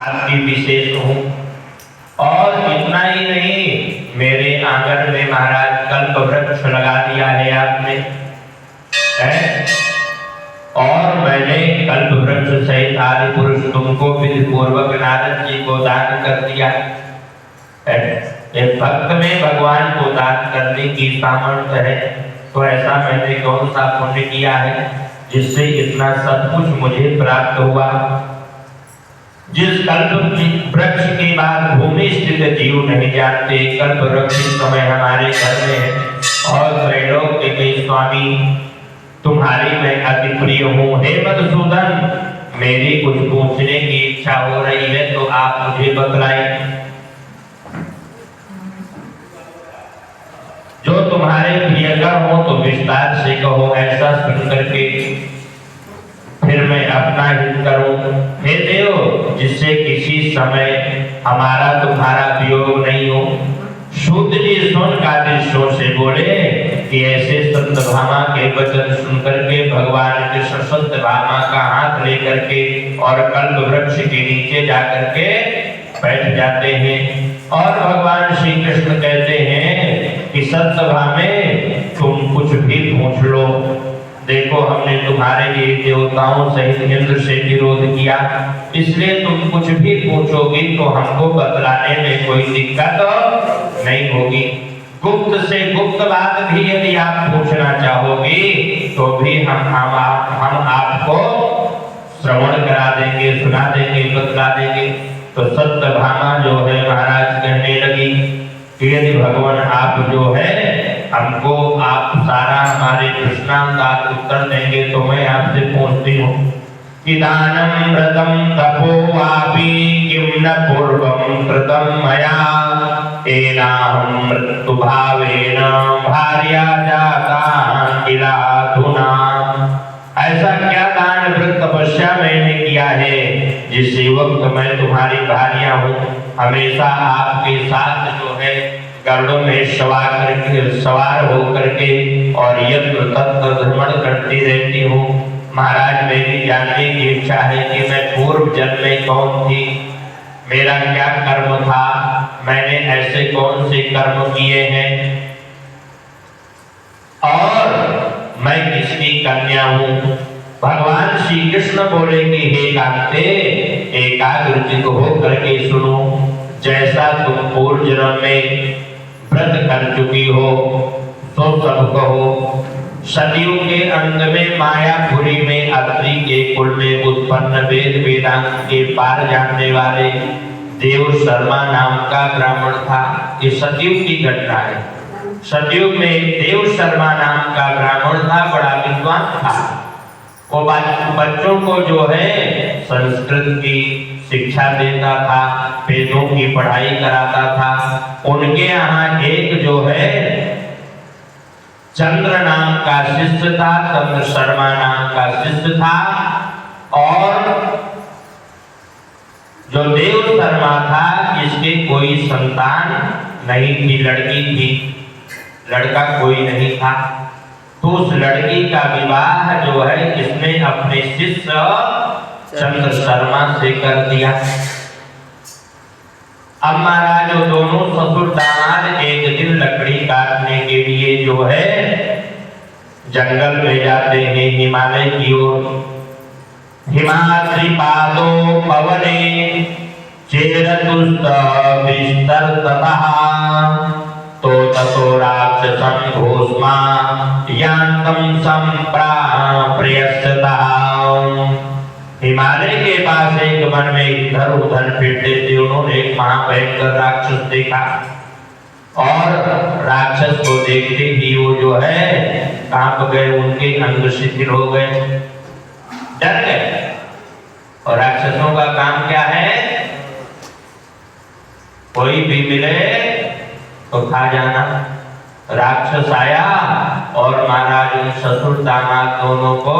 आपकी विशेष हूँ। और इतना ही नहीं, मेरे आंगन में महाराज कल्प वृक्ष लगा दिया है आपने, है? और मैंने कल्प वृक्ष सहित आदि पुरुष तुमको विधि पूर्वक नारद जी को दान कर दिया है। एक भक्त में भगवान को दान करने की सामर्थ्य है, तो ऐसा मैंने कौन सा पुण्य किया है जिससे इतना सब कुछ मुझे प्राप्त हुआ। जिस कल्प वृक्ष के बाद भूमि स्थित जीव नहीं जानते, कल्प वृक्ष इस समय हमारे घर में है और त्रैलोक्य के स्वामी तुम्हारी मैं अति प्रिय हूँ। हे मधुसूदन, मेरी कुछ पूछने की इच्छा हो रही है तो आप मुझे बतलाएं। जो तुम्हारे प्रियकर हो तो विस्तार से कहो, ऐसा सुन करके फिर मैं अपना हित करूं। हे देव, जिससे किसी समय हमारा तुम्हारा वियोग नहीं हो। शुद्ध जी सुन कादिशों से बोले कि ऐसे सत्यभामा के वचन सुनकर के भगवान कृष्ण सत्यभामा का हाथ लेकर के और कल्प वृक्ष के नीचे जाकर के बैठ जाते हैं और भगवान श्री कृष्ण कहते हैं कि सत्यभामे तुम कुछ भी पूछ लो। देखो, हमने तुम्हारे लिए देवताओं सहित इंद्र से विरोध किया, इसलिए तुम कुछ भी पूछोगी तो हमको बतलाने में कोई दिक्कत नहीं होगी। गुप्त से गुप्त बात भी यदि आप पूछना चाहोगी तो भी हम आपको श्रवण करा देंगे, सुना देंगे, बतला देंगे। तो सत्यभामा जो है महाराज कहने लगी कि यदि भगवान आप जो है हमको आप सारा हमारे प्रश्नों का उत्तर देंगे तो मैं आपसे पूछती हूँ कि दानम व्रतम तपो वापि किम न पूर्वम कृतम मया एनाहं मृत्यु भावेन भार्या जाता किलाधुना। ऐसा क्या दान व्रत तपस्या मैंने किया है जिस वक्त मैं तुम्हारी भार्या हूँ, हमेशा आपके साथ जो है गरुड़ में सवार होकर के और यत्र तत्र भ्रमण करती रहती हूँ। महाराज, मेरी जानने की इच्छा है कि मैं पूर्व जन्म में कौन थी, मेरा क्या कर्म था, मैंने ऐसे कौन से कर्म किए हैं और मैं किसकी कन्या हूँ। भगवान श्री कृष्ण बोले कि हे कांते, एकाग्रचित होकर के सुनो। जैसा तुम पूर्व जन्म में व्रत कर चुकी हो तो सब कहो। सदियों के अंत में मायापुरी में अत्रि के कुल में उत्पन्न वेद वेदांत के पार जानने वाले देव शर्मा नाम का ब्राह्मण था। ये सतयुग की घटना है। सतयुग में देव शर्मा नाम का ब्राह्मण था, बड़ा विद्वान था। वो बच्चों को जो है संस्कृत की शिक्षा देता था, वेदों की पढ़ाई कराता था। उनके यहाँ एक जो है चंद्र नाम का शिष्य था, चंद्र शर्मा नाम का शिष्य था। और जो देव शर्मा था इसके कोई संतान नहीं थी, लड़की थी, लड़का कोई नहीं था। तो उस लड़की का विवाह जो है इसने अपने शिष्य चंद्र शर्मा से कर दिया। अब महाराज जो दोनों ससुर दामाद एक दिन लकड़ी काटने के लिए जो है जंगल में जाते हैं हिमालय की ओर। हिमाद्रि पादो पवने चेरतुस्त विस्तर ततः तो ततो राक्षसं घोष्मा यांतम संप्राप्यस्तः। हिमालय के पास एक वन में इधर उधर फिरते थे, उन्होंने एक महाभयंकर राक्षस देखा और राक्षस को देखते ही वो जो है कांप गए, उनके अंग शिथिल हो गए, डर गए। और राक्षसों का काम क्या है, कोई भी मिले तो खा जाना। राक्षस आया और महाराज उन ससुर दामाद दोनों को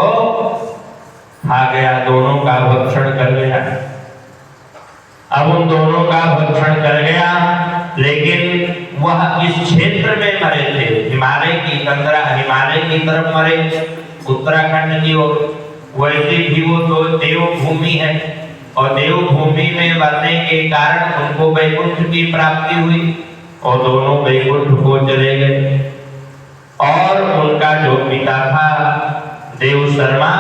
खा गया, दोनों का भक्षण कर गया। अब उन दोनों का भक्षण कर गया, लेकिन वह इस क्षेत्र में मरे थे, हिमालय की तंद्रा, हिमालय की तरफ मरे, उत्तराखंड की ओर। वैसे भी वो तो देव भूमि है और देवभूमि में मरने के कारण उनको वैकुंठ की प्राप्ति हुई और दोनों वैकुंठ को चले गए। और उनका जो पिता था देव शर्मा,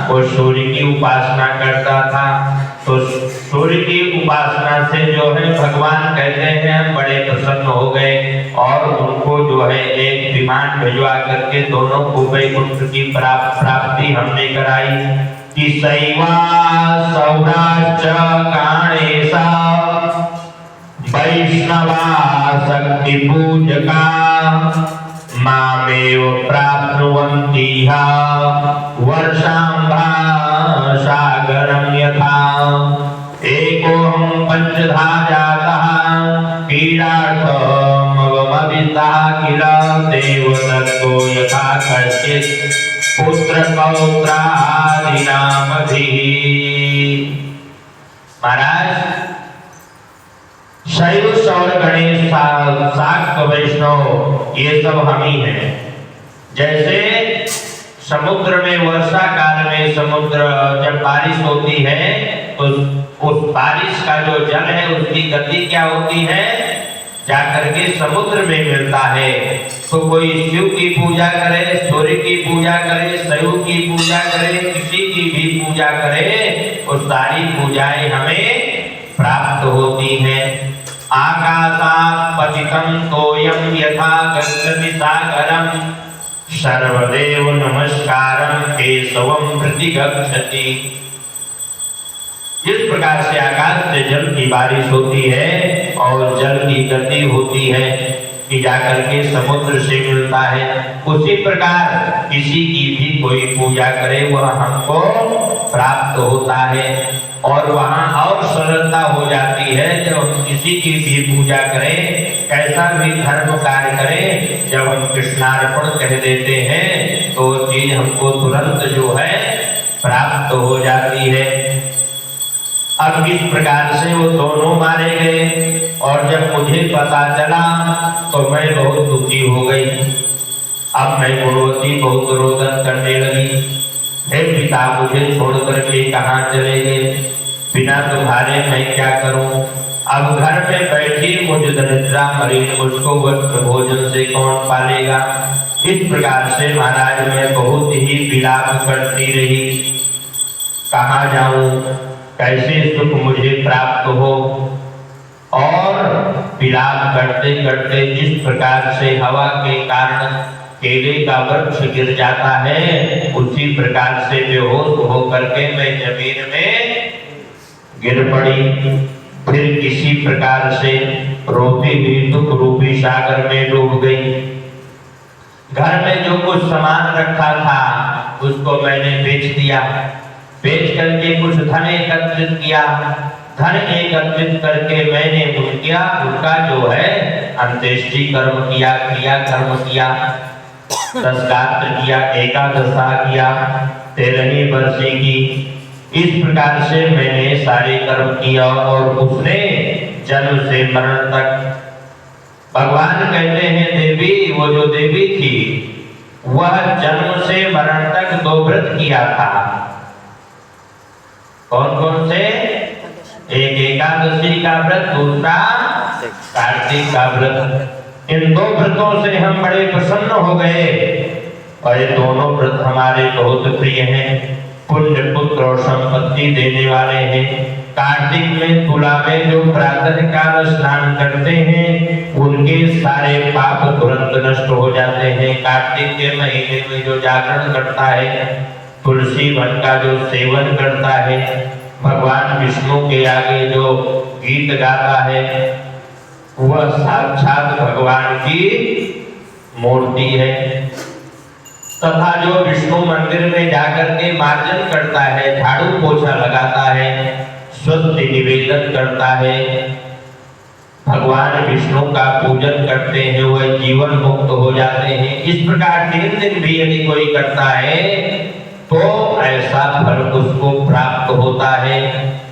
वो सूर्य की उपासना करता था। तो सूर्य की उपासना से जो है भगवान कहते हैं हम बड़े प्रसन्न हो गए और उनको जो है एक विमान भिजवा करके दोनों को वैकुंठ की प्राप्ति हमने कराई कि सैवा सौराष्ट्र काणेशा वैष्णवा शक्ति पूजका मामेव प्राप्नुवन्ति वर्षांभा सागरं यथा एकोऽहं पंचधा जातः क्रीडार्थमवमदितः किल देवदत्तो यथा कश्चित् पुत्रपौत्रादीनामभिः। महाराज शैव सौर गणेश शाक्त वैष्णव ये सब हम ही हैं। जैसे समुद्र में वर्षा काल में समुद्र जब बारिश होती है तो उस बारिश का जो जल है उसकी गति क्या होती है, जाकर के समुद्र में मिलता है। तो कोई शिव की पूजा करे, सूर्य की पूजा करे, शैव की पूजा करे, किसी की भी पूजा करे, वो सारी पूजाएं हमें प्राप्त होती हैं। आकाशात् पतितं तोयं यथा गच्छति सागरं सर्वदेव नमस्कारं केशवं प्रतिगच्छति। जिस प्रकार से आकाश से जल की बारिश होती है और जल की गति होती है कि जाकर के समुद्र से मिलता है, उसी प्रकार किसी की भी कोई पूजा करे वह हमको प्राप्त होता है। और वहाँ और सरलता हो जाती है जब हम किसी की भी पूजा करें, कैसा भी धर्म कार्य करें, जब हम कृष्णार्पण कह देते हैं तो वो चीज हमको तुरंत जो है प्राप्त हो जाती है। अब इस प्रकार से वो दोनों मारे गए और जब मुझे पता चला तो मैं बहुत दुखी हो गई। अब मैं गुणवती बहुत रोदन करने लगी, हे पिता मुझे छोड़ करके कहाँ चले गए, बिना तुम्हारे मैं क्या करूं। अब घर में बैठी मुझे दरिद्रा मरीन, मुझको वस्त्र भोजन से कौन पालेगा। इस प्रकार से महाराज मैं बहुत ही विलाप करती रही, कहाँ जाऊं, कैसे सुख मुझे प्राप्त हो। और विलाप करते करते जिस प्रकार से हवा के कारण केले का वृक्ष गिर जाता है, उसी प्रकार से बेहोश होकर के मैं जमीन में गिर पड़ी। फिर किसी प्रकार से रोती हुई दुख रूपी सागर में डूब गई। घर में जो कुछ सामान रखा था उसको मैंने बेच दिया, बेच करके कुछ धन एकत्रित किया। धन एकत्रित करके मैंने उनका जो है अंत्येष्टि कर्म किया, क्रिया कर्म किया, 10 गात्र किया, एकादशा किया, 13वीं वर्षी की। इस प्रकार से मैंने सारे कर्म किया और उसने जन्म से मरण तक, भगवान कहते हैं देवी, वो जो देवी थी वह जन्म से मरण तक 2 व्रत किया था। कौन कौन से? एक एकादशी का व्रत, दूसरा कार्तिक का व्रत। इन 2 व्रतों से हम बड़े प्रसन्न हो गए और ये दोनों व्रत हमारे बहुत प्रिय हैं, पुण्य पुत्र और संपत्ति देने वाले हैं। कार्तिक में तुला में जो प्रातः काल स्नान करते हैं उनके सारे पाप तुरंत नष्ट हो जाते हैं। कार्तिक के महीने में जो जागरण करता है, तुलसी वन का जो सेवन करता है, भगवान विष्णु के आगे जो गीत गाता है, वह साक्षात भगवान की मूर्ति है। तथा जो विष्णु मंदिर में जाकर के मार्जन करता है, झाड़ू पोछा लगाता है, स्वस्ति निवेदन करता है, भगवान विष्णु का पूजन करते हैं, वह जीवन मुक्त हो जाते हैं। इस प्रकार 3 दिन भी यदि कोई करता है तो ऐसा फल उसको प्राप्त होता है।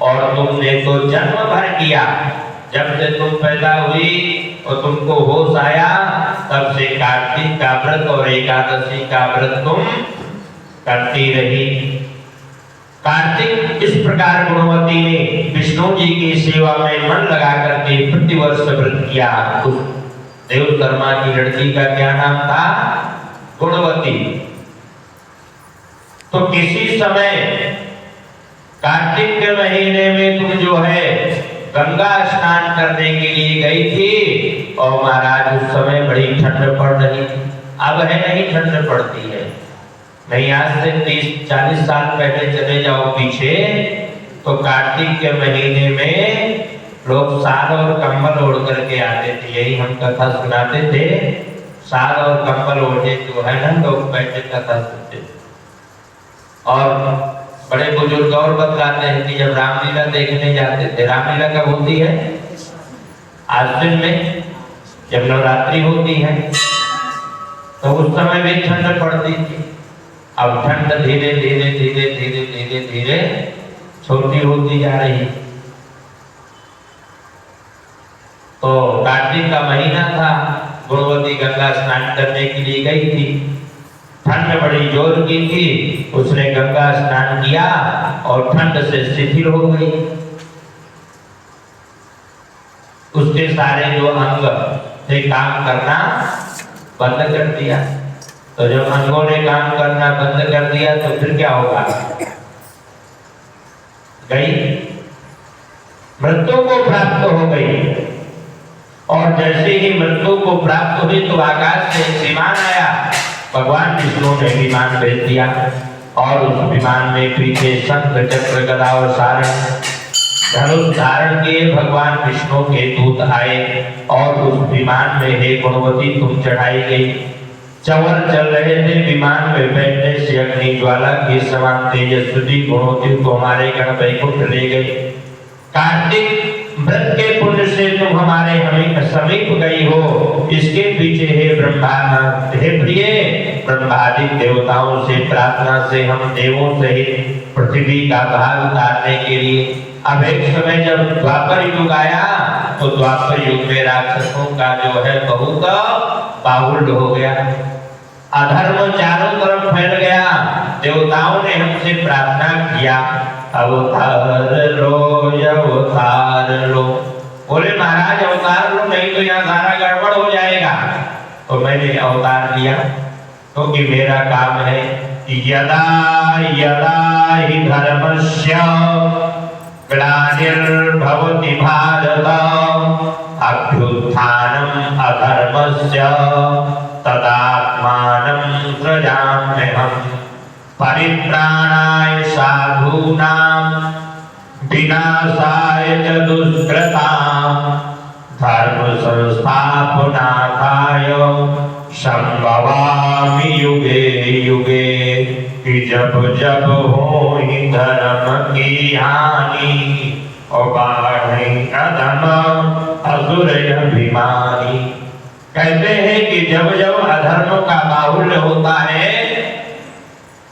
और तुमने तो जन्म भर किया, जब से तुम पैदा हुई और तुमको होश आया तब से कार्तिक का व्रत और एकादशी का व्रत तुम करती रही। कार्तिक इस प्रकार गुणवती ने विष्णु जी की सेवा में मन लगा करके प्रतिवर्ष व्रत किया। उस देवकर्मा की लड़की का क्या नाम था? गुणवती। तो किसी समय कार्तिक के महीने में तुम जो है गंगा स्नान करने के लिए गई थी और महाराज उस समय बड़ी ठंड पड़ रही थी। अब है नहीं ठंड पड़ती है नहीं, आज से 30-40 साल पहले चले जाओ पीछे तो कार्तिक के महीने में लोग साल और कंबल ओढ़ करके आते थे। यही हम कथा सुनाते थे, साल और कंबल ओढ़े जो है ना लोग बैठे कथा सुनते थे। और बड़े बुजुर्ग और बतलाते हैं कि जब रामलीला देखने जाते थे, रामलीला कब होती है? आश्विन में, जब नवरात्रि होती है तो उस समय भी ठंड पड़ती थी। अब ठंड धीरे धीरे धीरे धीरे धीरे धीरे छोटी होती जा रही। तो कार्तिक का महीना था, गुणवती गंगा स्नान करने के लिए गई थी। ठंड बड़ी जोर की थी, उसने गंगा स्नान किया और ठंड से शिथिल हो गई। उसके सारे जो अंग थे काम करना बंद कर दिया। तो जब अंगों ने काम करना बंद कर दिया तो फिर क्या होगा? गई, मृत्यु को प्राप्त हो गई। और जैसे ही मृत्यु को प्राप्त हुई तो आकाश से विमान आया। भगवान विष्णु ने विमान भेज दिया और उस विमान में पीछे शंख चक्र गदा और सारण धनुष धारण किए भगवान विष्णु के दूत आए और उस विमान में हे गुणवती तुम चढ़ाई गई। चंवर चल रहे थे, विमान में बैठने से अग्नि ज्वाला के समान तेजस्वी गुणवती को हमारे गण वैकुंठ ले गई। कार्तिक व्रत के पुण्य से तुम हमारे हमें समीप गई हो। इसके पीछे हे ब्रह्मा, हे प्रिय ब्रह्मादि देवताओं से प्रार्थना से हम देवों सहित पृथ्वी का भार उतारने के लिए अब एक समय जब द्वापर युग आया तो द्वापर युग में राक्षसों का जो है बहुत बाहुल्य हो गया। अधर्म चारों तरफ फैल गया। देवताओं ने हमसे प्रार्थना किया अवतार लो, अवतार लो। बोले महाराज अवतार लो, नहीं तो यहाँ सारा गड़बड़ हो जाएगा। तो मैंने अवतार लिया क्योंकि मेरा काम है यदा यदा हि धर्मस्य ग्लानिर्भवति भारत अभ्युत्थानम् अधर्मस्य तदात्मानं सृजाम्यहम् परित्राणाय साधूनां विनाशाय च दुष्कृतां धर्म संस्थापनार्थाय संभवामि युगे युगे। कि जब जब होई धर्म की हानि और बाढ़े अधम असुर अभिमानी। कहते हैं कि जब जब अधर्म का बाहुल्य होता है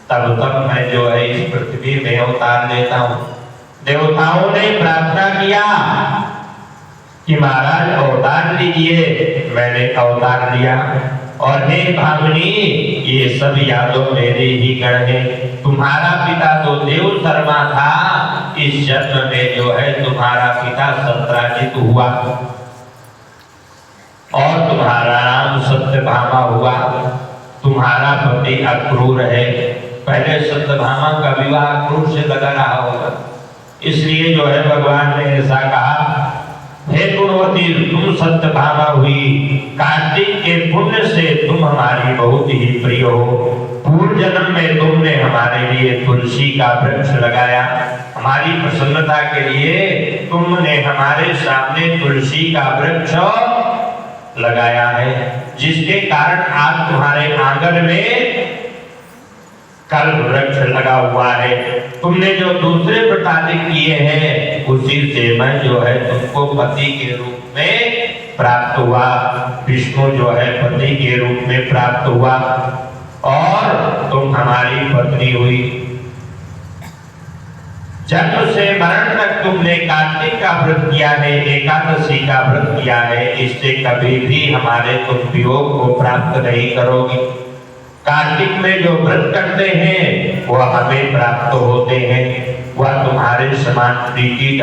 तब तब मैं जो है इस पृथ्वी में अवतार लेता हूँ। देवताओं ने प्रार्थना किया कि महाराज अवतार लीजिए, मैंने अवतार लिया। और हे भामिनी ये सब यादव मेरे ही गण है। तुम्हारा पिता तो देव शर्मा था, इस जन्म में जो है तुम्हारा पिता सत्राजित हुआ और तुम्हारा नाम सत्यभामा हुआ। तुम्हारा पति अक्रूर है। पहले सत्यभामा का विवाह अक्रूर से लगा रहा होगा, इसलिए जो है भगवान ने ऐसा कहा हे गुणवती तुम सत्यभामा हुई। कार्तिक के पुण्य से तुम हमारी बहुत ही प्रिय हो। पूर्व जन्म में तुमने हमारे लिए तुलसी का वृक्ष लगाया। हमारी प्रसन्नता के लिए तुमने हमारे सामने तुलसी का वृक्ष लगाया है, जिसके कारण आज तुम्हारे आंगन में कल्प वृक्ष लगा हुआ है। तुमने जो दूसरे व्रतादि किए हैं उसी से मैं जो है तुमको पति के रूप में प्राप्त हुआ। विष्णु जो है पति के रूप में प्राप्त हुआ और तुम हमारी पत्नी हुई। जन्म से मरण तक तुमने कार्तिक का व्रत किया है, एकादशी का व्रत किया है। इससे कभी भी हमारे तुम वियोग को प्राप्त नहीं करोगी। कार्तिक में जो व्रत करते हैं वह हमें प्राप्त होते हैं, वह तुम्हारे समान प्रीति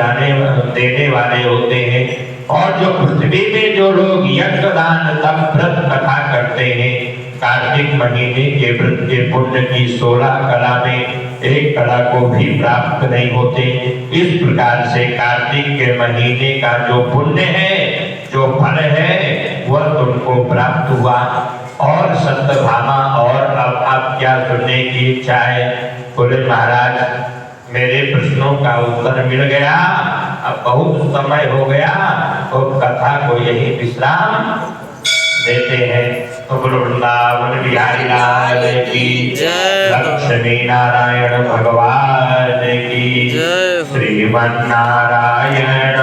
देने वाले होते हैं। और जो पृथ्वी में जो लोग यज्ञ दान तप व्रत कथा करते हैं, कार्तिक महीने के व्रत के पुण्य की 16 कला में एक कला को भी प्राप्त नहीं होते। इस प्रकार से कार्तिक के महीने का जो पुण्य है, जो फल है, वह तुमको प्राप्त हुआ। और सत्यभामा, और अब आप क्या सुनने की इच्छा है? बोले महाराज, मेरे प्रश्नों का उत्तर मिल गया, अब बहुत समय हो गया, तो कथा को यही विश्राम देते हैं। तो वृंदावन बिहारी लाल की जय, लक्ष्मी नारायण भगवान की, श्रीमन नारायण।